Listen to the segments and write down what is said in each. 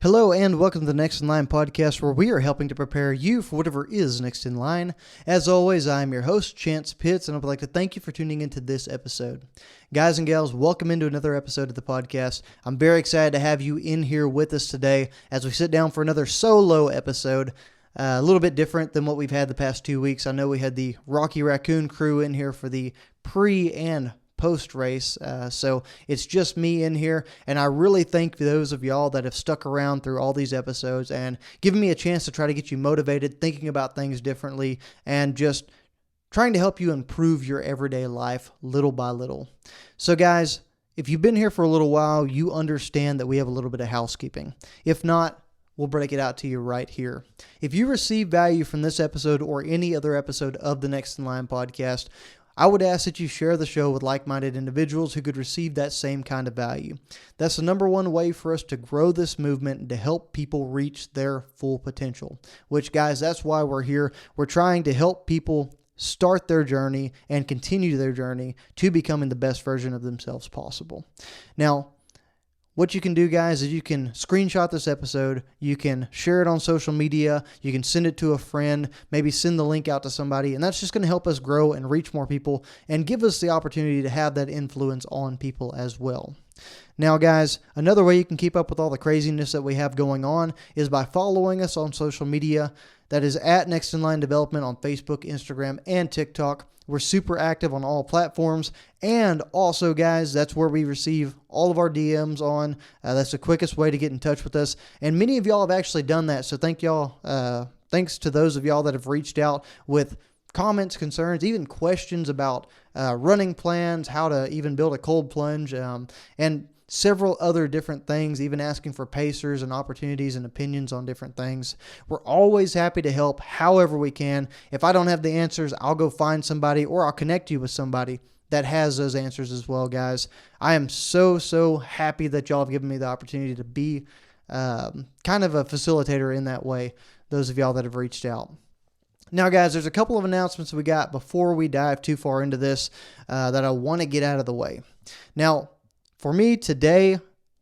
Hello and welcome to the Next in Line podcast, where we are helping to prepare you for whatever is next in line. As always, I'm your host, Chance Pitts, and I would like to thank you for tuning into this episode. Guys and gals, welcome into another episode of the podcast. I'm very excited to have you in here with us today as we sit down for another solo episode. A little bit different than what we've had the past 2 weeks. I know we had the Rocky Raccoon crew in here for the pre and post race. So it's just me in here, and I really thank those of y'all that have stuck around through all these episodes and given me a chance to try to get you motivated, thinking about things differently, and just trying to help you improve your everyday life little by little. So guys, if you've been here for a little while, you understand that we have a little bit of housekeeping. If not, we'll break it out to you right here. If you receive value from this episode or any other episode of the Next in Line podcast, I would ask that you share the show with like-minded individuals who could receive that same kind of value. That's the number one way for us to grow this movement and to help people reach their full potential. Which, guys, that's why we're here. We're trying to help people start their journey and continue their journey to becoming the best version of themselves possible. Now, what you can do, guys, is you can screenshot this episode, you can share it on social media, you can send it to a friend, maybe send the link out to somebody, and that's just going to help us grow and reach more people and give us the opportunity to have that influence on people as well. Now, guys, another way you can keep up with all the craziness that we have going on is by following us on social media. That is at Next in Line Development on Facebook, Instagram, and TikTok. We're super active on all platforms. And also, guys, that's where we receive all of our DMs on. That's the quickest way to get in touch with us. And many of y'all have actually done that. So thank y'all. Thanks to those of y'all that have reached out with comments, concerns, even questions about running plans, how to even build a cold plunge, and several other different things, even asking for pacers and opportunities and opinions on different things. We're always happy to help however we can. If I don't have the answers, I'll go find somebody or I'll connect you with somebody that has those answers as well, guys. I am so happy that y'all have given me the opportunity to be kind of a facilitator in that way, those of y'all that have reached out. Now, guys, there's a couple of announcements we got before we dive too far into this that I want to get out of the way. Now, for me today,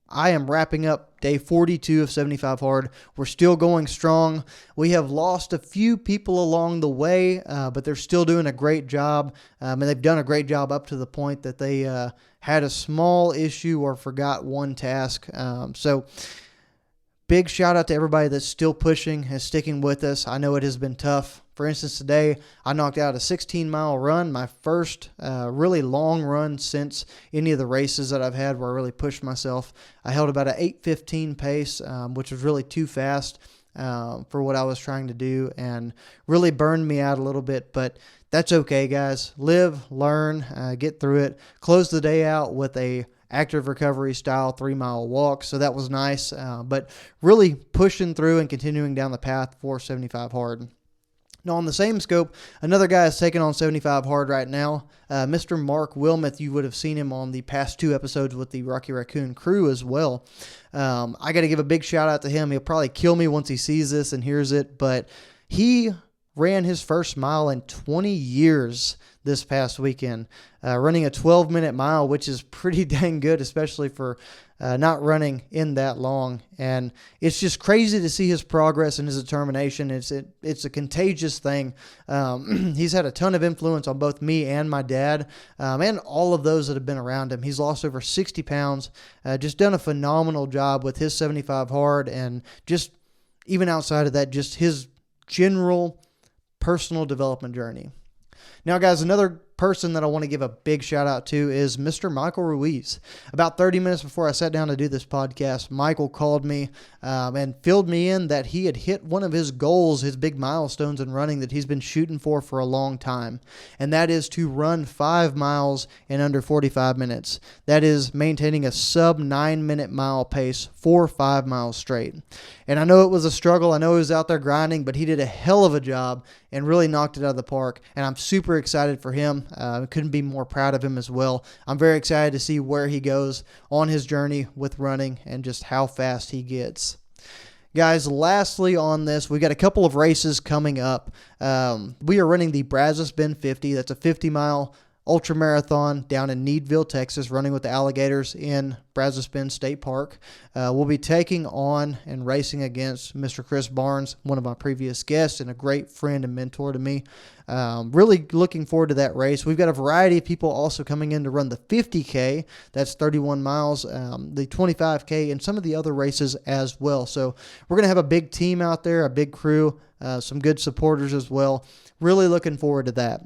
I am wrapping up day 42 of 75 Hard. We're still going strong. We have lost a few people along the way, but they're still doing a great job. And they've done a great job up to the point that they had a small issue or forgot one task. So big shout out to everybody that's still pushing and sticking with us. I know it has been tough. For instance, today I knocked out a 16-mile run, my first really long run since any of the races that I've had where I really pushed myself. I held about an 8:15 pace, which was really too fast for what I was trying to do and really burned me out a little bit. But that's okay, guys. Live, learn, get through it. Close the day out with a active recovery style 3-mile walk. So that was nice, but really pushing through and continuing down the path for 75 Hard. Now, on the same scope, another guy is taking on 75 Hard right now, Mr. Mark Wilmoth. You would have seen him on the past 2 episodes with the Rocky Raccoon crew as well. I got to give a big shout out to him. He'll probably kill me once he sees this and hears it, but he ran his first mile in 20 years this past weekend, running a 12-minute mile, which is pretty dang good, especially for not running in that long. And it's just crazy to see his progress and his determination. It's a contagious thing. He's had a ton of influence on both me and my dad, and all of those that have been around him. He's lost over 60 pounds, just done a phenomenal job with his 75 Hard, and just even outside of that, just his general personal development journey. Now, guys, another person that I want to give a big shout out to is Mr. Michael Ruiz. About 30 minutes before I sat down to do this podcast, Michael called me and filled me in that he had hit one of his goals, his big milestones in running that he's been shooting for a long time. And that is to run 5 miles in under 45 minutes. That is maintaining a sub 9-minute mile pace for 5 miles straight. And I know it was a struggle. I know he was out there grinding, but he did a hell of a job and really knocked it out of the park. And I'm super excited for him. Couldn't be more proud of him as well. I'm very excited to see where he goes on his journey with running and just how fast he gets. Guys, lastly on this, we've got a couple of races coming up. We are running the Brazos Bend 50. That's a 50-mile ultra marathon down in Needville, Texas, running with the alligators in Brazos Bend State Park. We'll be taking on and racing against Mr. Chris Barnes, one of my previous guests and a great friend and mentor to me. Really looking forward to that race. We've got a variety of people also coming in to run the 50K. That's 31 miles, the 25K, and some of the other races as well. So we're going to have a big team out there, a big crew, some good supporters as well. Really looking forward to that.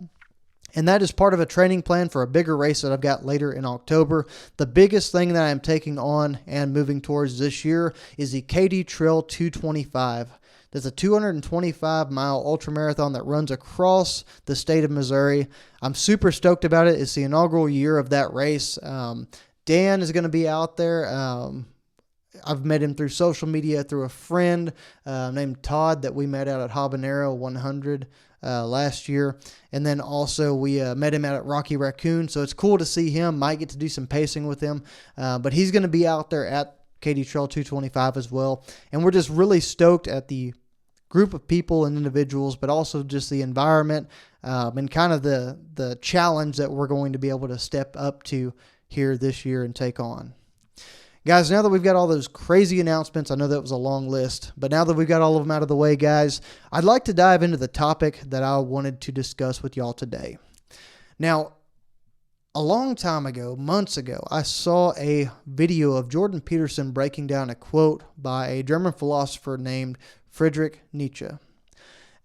And that is part of a training plan for a bigger race that I've got later in October. The biggest thing that I'm taking on and moving towards this year is the KD Trail 225. There's a 225-mile ultramarathon that runs across the state of Missouri. I'm super stoked about it. It's the inaugural year of that race. Dan is going to be out there. I've met him through social media, through a friend named Todd that we met out at Habanero 100 last year. And then also we met him out at Rocky Raccoon. So it's cool to see him. Might get to do some pacing with him. But he's going to be out there at KD Trail 225 as well. And we're just really stoked at the group of people and individuals, but also just the environment and kind of the challenge that we're going to be able to step up to here this year and take on. Guys, now that we've got all those crazy announcements, I know that was a long list, but now that we've got all of them out of the way, guys, I'd like to dive into the topic that I wanted to discuss with y'all today. Now, a long time ago, months ago, I saw a video of Jordan Peterson breaking down a quote by a German philosopher named Friedrich Nietzsche.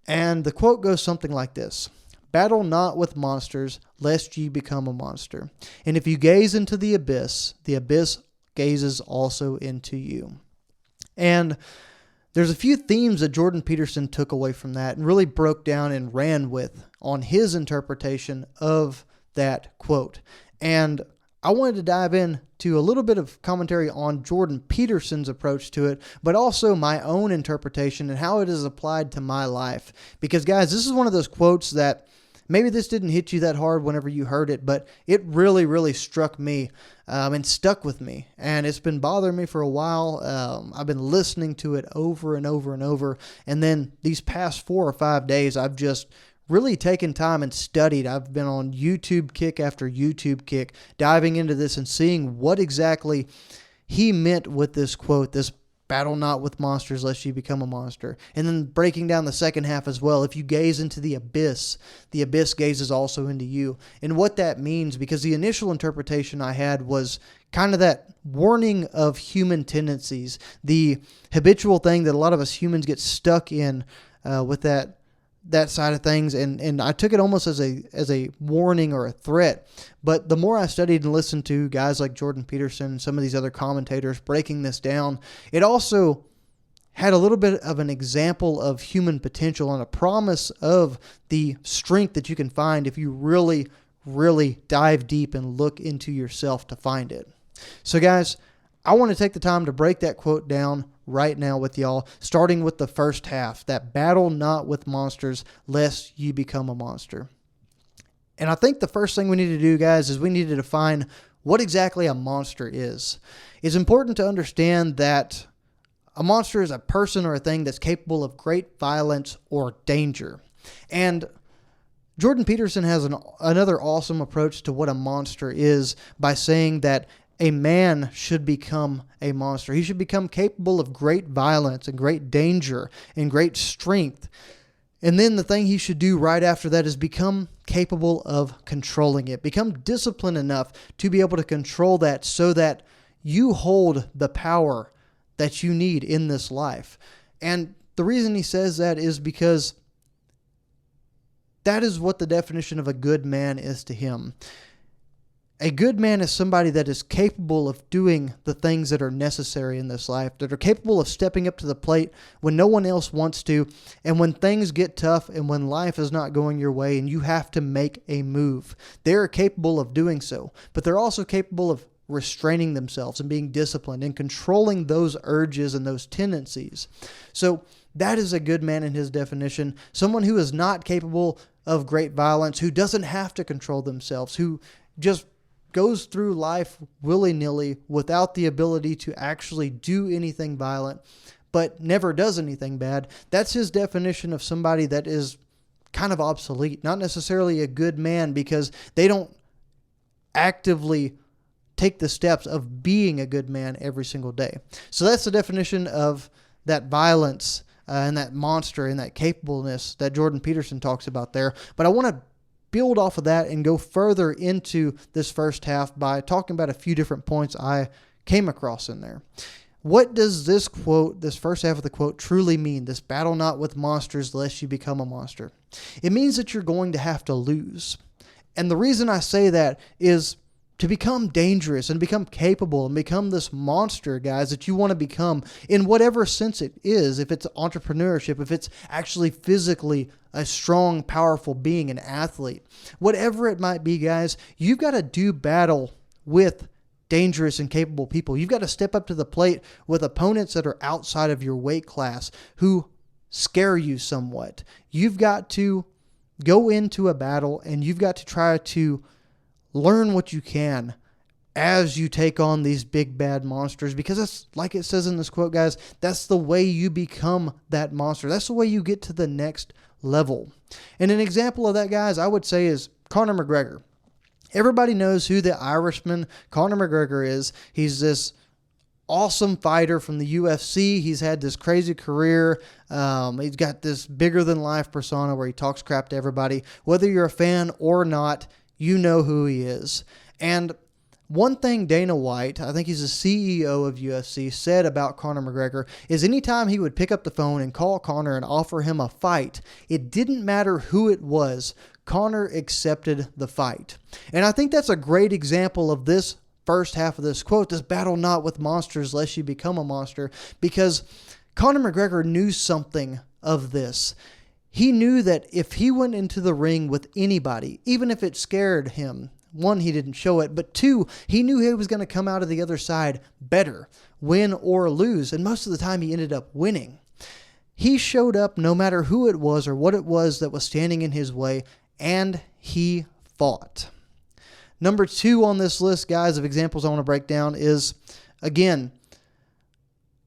And the quote goes something like this: "Battle not with monsters, lest ye become a monster. And if you gaze into the abyss gazes also into you." And there's a few themes that Jordan Peterson took away from that and really broke down and ran with on his interpretation of that quote. And I wanted to dive into a little bit of commentary on Jordan Peterson's approach to it, but also my own interpretation and how it is applied to my life. Because, guys, this is one of those quotes that maybe this didn't hit you that hard whenever you heard it, but it really, really struck me and stuck with me. And it's been bothering me for a while. I've been listening to it over and over and over. And then these past 4 or 5 days, I've just really taken time and studied. I've been on YouTube kick after YouTube kick, diving into this and seeing what exactly he meant with this quote, this "battle not with monsters lest you become a monster." And then breaking down the second half as well. If you gaze into the abyss gazes also into you. And what that means, because the initial interpretation I had was kind of that warning of human tendencies, the habitual thing that a lot of us humans get stuck in with that side of things, and I took it almost as a warning or a threat. But the more I studied and listened to guys like Jordan Peterson and some of these other commentators breaking this down, it also had a little bit of an example of human potential and a promise of the strength that you can find if you really, really dive deep and look into yourself to find it. So, guys, I want to take the time to break that quote down right now with y'all, starting with the first half, that "battle not with monsters, lest you become a monster." And I think the first thing we need to do, guys, is we need to define what exactly a monster is. It's important to understand that a monster is a person or a thing that's capable of great violence or danger. And Jordan Peterson has another awesome approach to what a monster is by saying that a man should become a monster. He should become capable of great violence and great danger and great strength. And then the thing he should do right after that is become capable of controlling it. Become disciplined enough to be able to control that so that you hold the power that you need in this life. And the reason he says that is because that is what the definition of a good man is to him. A good man is somebody that is capable of doing the things that are necessary in this life, that are capable of stepping up to the plate when no one else wants to, and when things get tough and when life is not going your way and you have to make a move. They're capable of doing so, but they're also capable of restraining themselves and being disciplined and controlling those urges and those tendencies. So that is a good man in his definition, someone who is not capable of great violence, who doesn't have to control themselves, who just goes through life willy-nilly without the ability to actually do anything violent, but never does anything bad. That's his definition of somebody that is kind of obsolete, not necessarily a good man, because they don't actively take the steps of being a good man every single day. So that's the definition of that violence and that monster and that capableness that Jordan Peterson talks about there. But I want to build off of that and go further into this first half by talking about a few different points I came across in there. What does this quote, this first half of the quote, truly mean? This battle not with monsters lest you become a monster. It means that you're going to have to lose. And the reason I say that is to become dangerous and become capable and become this monster, guys, that you want to become in whatever sense it is. If it's entrepreneurship, if it's actually physically a strong, powerful being, an athlete, whatever it might be, guys, you've got to do battle with dangerous and capable people. You've got to step up to the plate with opponents that are outside of your weight class who scare you somewhat. You've got to go into a battle and you've got to try to learn what you can as you take on these big bad monsters, because that's, like it says in this quote, guys, that's the way you become that monster. That's the way you get to the next level. And an example of that, guys, I would say is Conor McGregor. Everybody knows who the Irishman Conor McGregor is. He's this awesome fighter from the UFC. He's had this crazy career. He's got this bigger than life persona where he talks crap to everybody. Whether you're a fan or not, you know who he is. And one thing Dana White, I think he's the CEO of UFC, said about Conor McGregor is anytime he would pick up the phone and call Conor and offer him a fight, it didn't matter who it was. Conor accepted the fight. And I think that's a great example of this first half of this quote, this battle not with monsters lest you become a monster, because Conor McGregor knew something of this. He knew that if he went into the ring with anybody, even if it scared him, one, he didn't show it, but two, he knew he was going to come out of the other side better, win or lose, and most of the time he ended up winning. He showed up no matter who it was or what it was that was standing in his way, and he fought. Number 2 on this list, guys, of examples I want to break down is, again,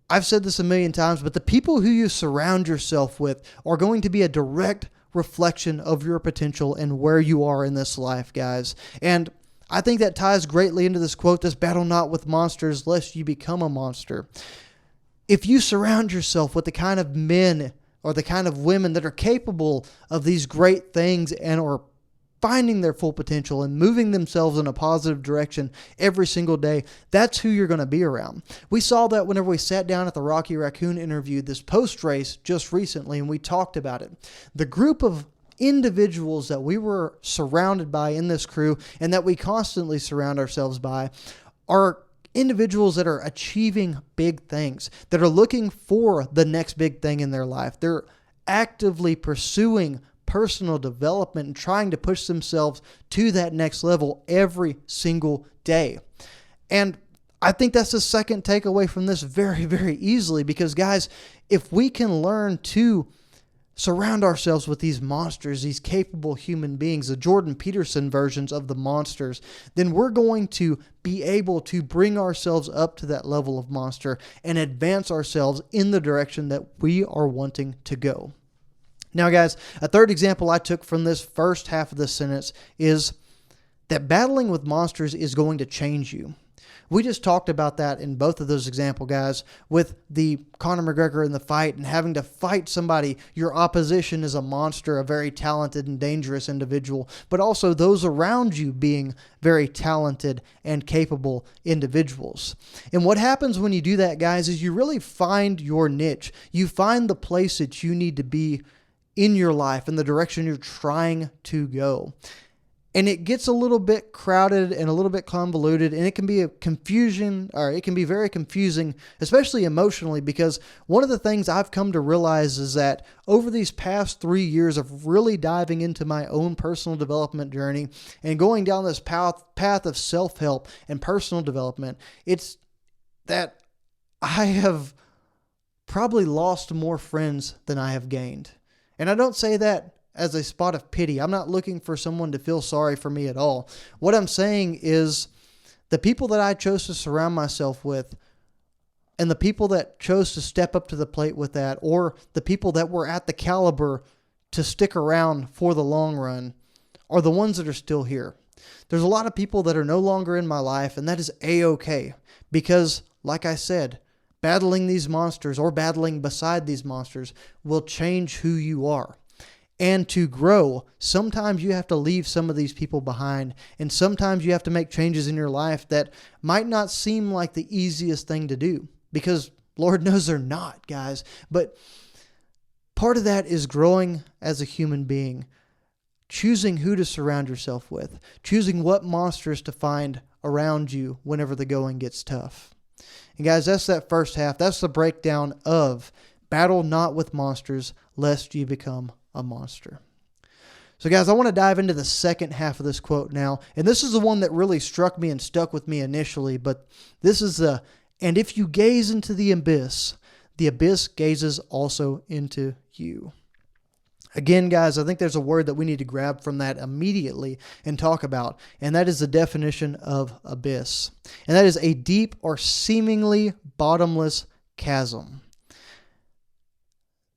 I've said this a million times, but the people who you surround yourself with are going to be a direct reflection of your potential and where you are in this life, guys. And I think that ties greatly into this quote, this battle not with monsters, lest you become a monster. If you surround yourself with the kind of men or the kind of women that are capable of these great things and are finding their full potential and moving themselves in a positive direction every single day, that's who you're going to be around. We saw that whenever we sat down at the Rocky Raccoon interview this post-race just recently, and we talked about it. The group of individuals that we were surrounded by in this crew and that we constantly surround ourselves by are individuals that are achieving big things, that are looking for the next big thing in their life. They're actively pursuing personal development and trying to push themselves to that next level every single day. And I think that's the second takeaway from this very, very easily, because guys, if we can learn to surround ourselves with these monsters, these capable human beings, the Jordan Peterson versions of the monsters, then we're going to be able to bring ourselves up to that level of monster and advance ourselves in the direction that we are wanting to go. Now, guys, a third example I took from this first half of this sentence is that battling with monsters is going to change you. We just talked about that in both of those examples, guys, with the Conor McGregor in the fight and having to fight somebody. Your opposition is a monster, a very talented and dangerous individual, but also those around you being very talented and capable individuals. And what happens when you do that, guys, is you really find your niche. You find the place that you need to be in your life, in the direction you're trying to go. And it gets a little bit crowded and a little bit convoluted, and it can be it can be very confusing, especially emotionally, because one of the things I've come to realize is that over these past 3 years of really diving into my own personal development journey and going down this path of self-help and personal development, it's that I have probably lost more friends than I have gained. And I don't say that as a spot of pity. I'm not looking for someone to feel sorry for me at all. What I'm saying is the people that I chose to surround myself with and the people that chose to step up to the plate with that, or the people that were at the caliber to stick around for the long run, are the ones that are still here. There's a lot of people that are no longer in my life, and that is A-okay. Because, like I said, battling these monsters or battling beside these monsters will change who you are. And to grow, sometimes you have to leave some of these people behind, and sometimes you have to make changes in your life that might not seem like the easiest thing to do, because Lord knows they're not, guys. But part of that is growing as a human being, choosing who to surround yourself with, choosing what monsters to find around you whenever the going gets tough. And guys, that's that first half. That's the breakdown of battle not with monsters, lest you become a monster. So guys, I want to dive into the second half of this quote now. And this is the one that really struck me and stuck with me initially. But this is and if you gaze into the abyss gazes also into you. Again, guys, I think there's a word that we need to grab from that immediately and talk about, and that is the definition of abyss. And that is a deep or seemingly bottomless chasm.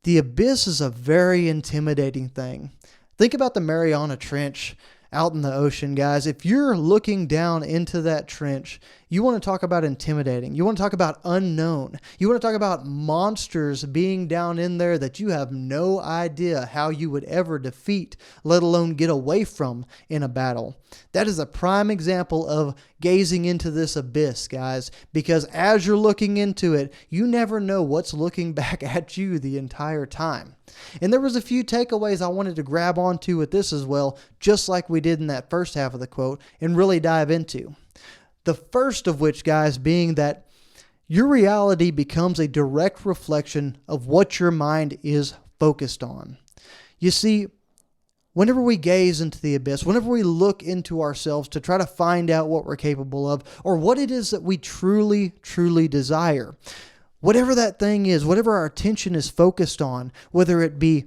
The abyss is a very intimidating thing. Think about the Mariana Trench out in the ocean, guys. If you're looking down into that trench, you want to talk about intimidating. You want to talk about unknown. You want to talk about monsters being down in there that you have no idea how you would ever defeat, let alone get away from in a battle. That is a prime example of gazing into this abyss, guys, because as you're looking into it, you never know what's looking back at you the entire time. And there was a few takeaways I wanted to grab onto with this as well, just like we did in that first half of the quote, and really dive into. The first of which, guys, being that your reality becomes a direct reflection of what your mind is focused on. You see, whenever we gaze into the abyss, whenever we look into ourselves to try to find out what we're capable of or what it is that we truly, truly desire, whatever that thing is, whatever our attention is focused on, whether it be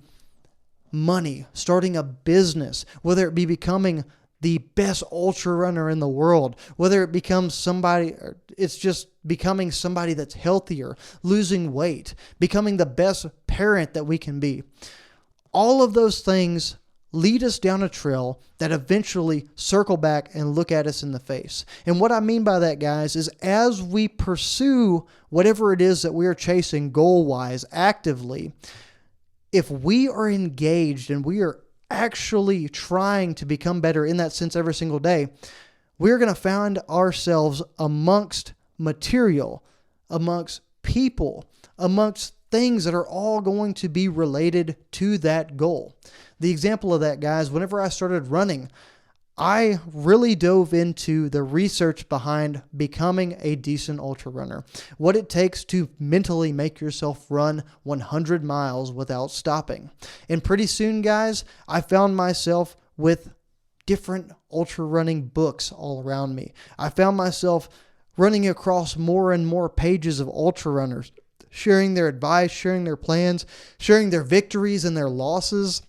money, starting a business, whether it be becoming the best ultra runner in the world, whether it becomes somebody, or it's just becoming somebody that's healthier, losing weight, becoming the best parent that we can be. All of those things lead us down a trail that eventually circle back and look at us in the face. And what I mean by that, guys, is as we pursue whatever it is that we are chasing goal-wise actively, if we are engaged and we are actually trying to become better in that sense every single day, we're going to find ourselves amongst material, amongst people, amongst things that are all going to be related to that goal. The example of that, guys, whenever I started running, I really dove into the research behind becoming a decent ultra runner, what it takes to mentally make yourself run 100 miles without stopping. And pretty soon, guys, I found myself with different ultra running books all around me. I found myself running across more and more pages of ultra runners, sharing their advice, sharing their plans, sharing their victories and their losses.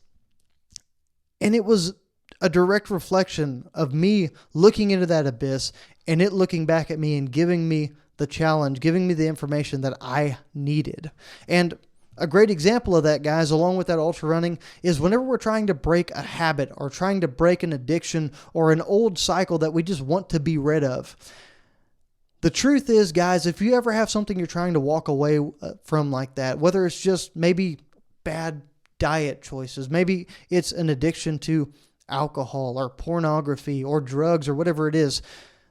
And it was a direct reflection of me looking into that abyss and it looking back at me and giving me the challenge, giving me the information that I needed. And a great example of that, guys, along with that ultra running, is whenever we're trying to break a habit or trying to break an addiction or an old cycle that we just want to be rid of. The truth is, guys, if you ever have something you're trying to walk away from like that, whether it's just maybe bad diet choices, maybe it's an addiction to alcohol or pornography or drugs or whatever it is.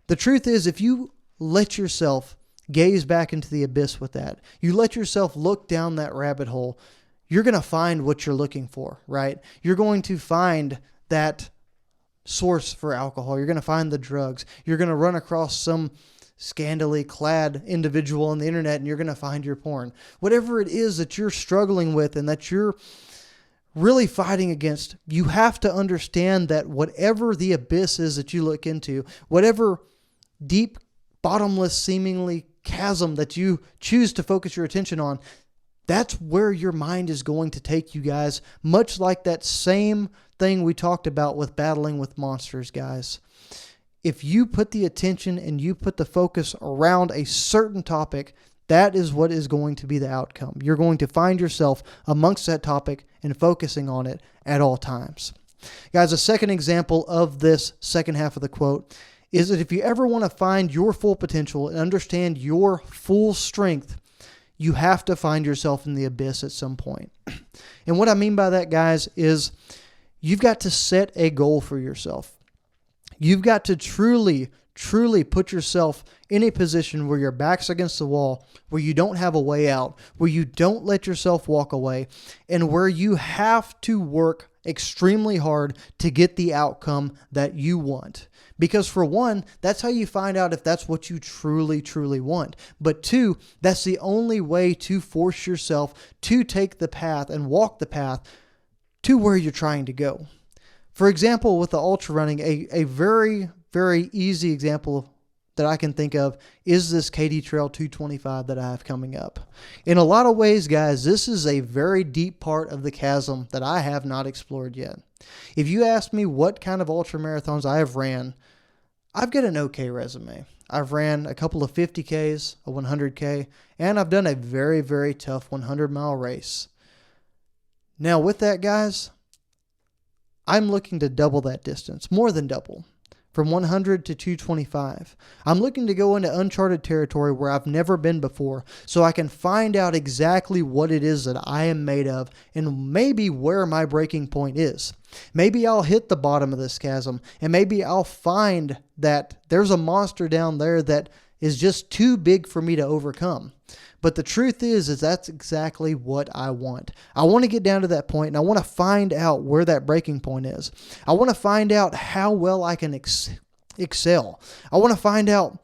The truth is, if you let yourself gaze back into the abyss with that, you let yourself look down that rabbit hole, you're going to find what you're looking for, right? You're going to find that source for alcohol. You're going to find the drugs. You're going to run across some scantily clad individual on the internet and you're going to find your porn. Whatever it is that you're struggling with and that you're really fighting against, you have to understand that whatever the abyss is that you look into, whatever deep, bottomless, seemingly chasm that you choose to focus your attention on, that's where your mind is going to take you, guys. Much like that same thing we talked about with battling with monsters, guys. If you put the attention and you put the focus around a certain topic, that is what is going to be the outcome. You're going to find yourself amongst that topic and focusing on it at all times. Guys, a second example of this second half of the quote is that if you ever want to find your full potential and understand your full strength, you have to find yourself in the abyss at some point. And what I mean by that, guys, is you've got to set a goal for yourself. You've got to truly put yourself in a position where your back's against the wall, where you don't have a way out, where you don't let yourself walk away, and where you have to work extremely hard to get the outcome that you want. Because for one, that's how you find out if that's what you truly want. But two, that's the only way to force yourself to take the path and walk the path to where you're trying to go. For example, with the ultra running, a very, very easy example that I can think of is this KD Trail 225 that I have coming up. In a lot of ways, guys, this is a very deep part of the chasm that I have not explored yet. If you ask me what kind of ultra marathons I have ran, I've got an okay resume. I've ran a couple of 50Ks, a 100K, and I've done a very, very tough 100-mile race. Now with that, guys, I'm looking to double that distance, more than double, from 100 to 225. I'm looking to go into uncharted territory where I've never been before so I can find out exactly what it is that I am made of and maybe where my breaking point is. Maybe I'll hit the bottom of this chasm and maybe I'll find that there's a monster down there that is just too big for me to overcome. But the truth is that's exactly what I want. I want to get down to that point and I want to find out where that breaking point is. I want to find out how well I can excel. I want to find out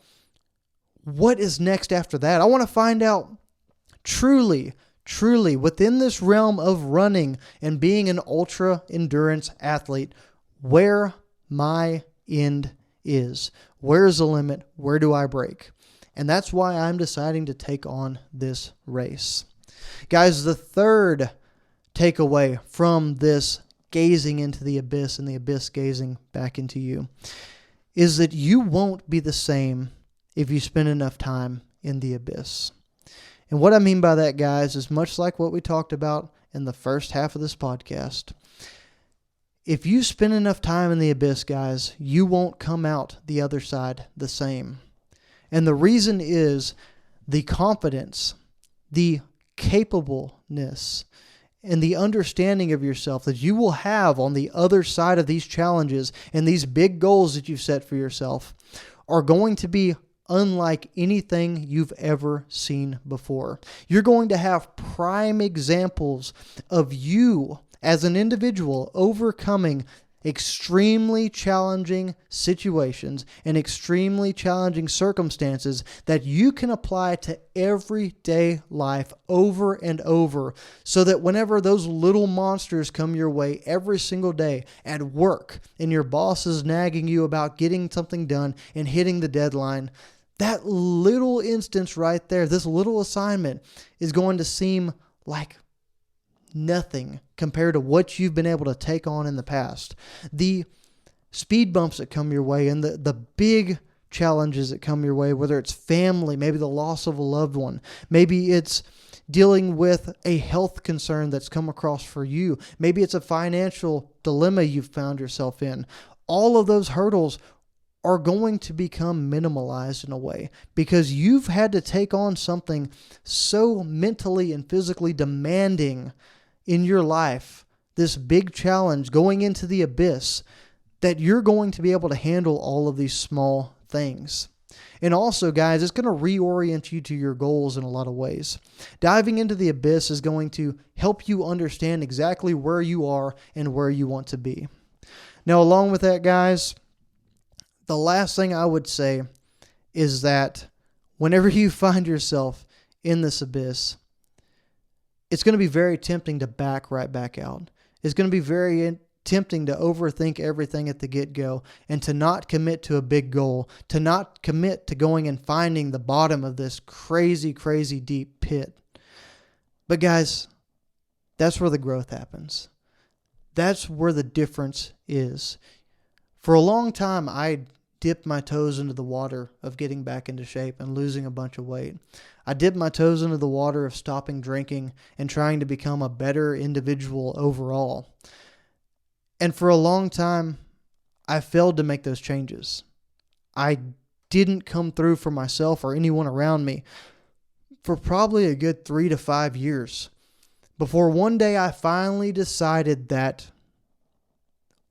what is next after that. I want to find out truly within this realm of running and being an ultra endurance athlete, where my end is. Where's the limit? Where do I break? And that's why I'm deciding to take on this race. Guys, the third takeaway from this gazing into the abyss and the abyss gazing back into you is that you won't be the same if you spend enough time in the abyss. And what I mean by that, guys, is much like what we talked about in the first half of this podcast. If you spend enough time in the abyss, guys, you won't come out the other side the same. And the reason is the confidence, the capableness, and the understanding of yourself that you will have on the other side of these challenges and these big goals that you've set for yourself are going to be unlike anything you've ever seen before. You're going to have prime examples of you as an individual overcoming extremely challenging situations and extremely challenging circumstances that you can apply to everyday life over and over, so that whenever those little monsters come your way every single day at work and your boss is nagging you about getting something done and hitting the deadline, that little instance right there, this little assignment is going to seem like nothing compared to what you've been able to take on in the past. The speed bumps that come your way and the big challenges that come your way, whether it's family, maybe the loss of a loved one, maybe it's dealing with a health concern that's come across for you, maybe it's a financial dilemma you've found yourself in. All of those hurdles are going to become minimalized in a way because you've had to take on something so mentally and physically demanding in your life, this big challenge going into the abyss, that you're going to be able to handle all of these small things. And also, guys, it's going to reorient you to your goals in a lot of ways. Diving into the abyss is going to help you understand exactly where you are and where you want to be. Now, along with that, guys, the last thing I would say is that whenever you find yourself in this abyss, it's going to be very tempting to back right back out. It's going to be very tempting to overthink everything at the get-go and to not commit to a big goal, to not commit to going and finding the bottom of this crazy, crazy deep pit. But guys, that's where the growth happens. That's where the difference is. For a long time, I dipped my toes into the water of getting back into shape and losing a bunch of weight. I dipped my toes into the water of stopping drinking and trying to become a better individual overall. And for a long time, I failed to make those changes. I didn't come through for myself or anyone around me for probably a good 3 to 5 years before one day I finally decided that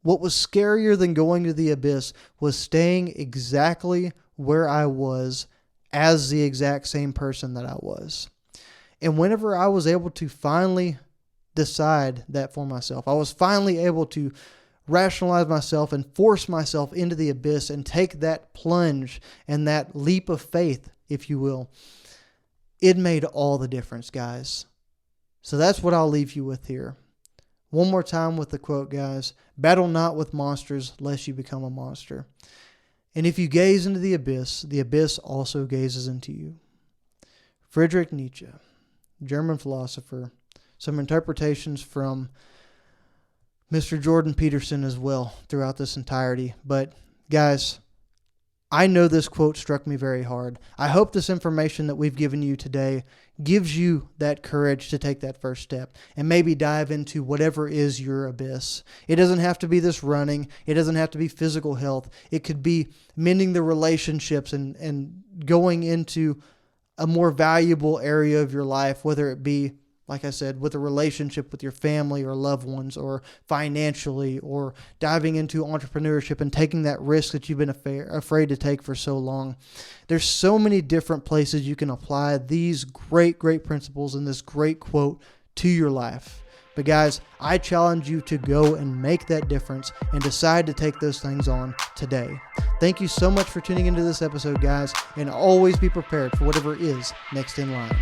what was scarier than going to the abyss was staying exactly where I was as the exact same person that I was. And whenever I was able to finally decide that for myself, I was finally able to rationalize myself and force myself into the abyss and take that plunge and that leap of faith, if you will. It made all the difference, guys. So that's what I'll leave you with here. One more time with the quote, guys. Battle not with monsters, lest you become a monster. And if you gaze into the abyss also gazes into you. Friedrich Nietzsche, German philosopher. Some interpretations from Mr. Jordan Peterson as well throughout this entirety. But guys, I know this quote struck me very hard. I hope this information that we've given you today gives you that courage to take that first step and maybe dive into whatever is your abyss. It doesn't have to be this running. It doesn't have to be physical health. It could be mending the relationships and going into a more valuable area of your life, whether it be, like I said, with a relationship with your family or loved ones, or financially, or diving into entrepreneurship and taking that risk that you've been afraid to take for so long. There's so many different places you can apply these great principles and this great quote to your life. But guys, I challenge you to go and make that difference and decide to take those things on today. Thank you so much for tuning into this episode, guys, and always be prepared for whatever is next in line.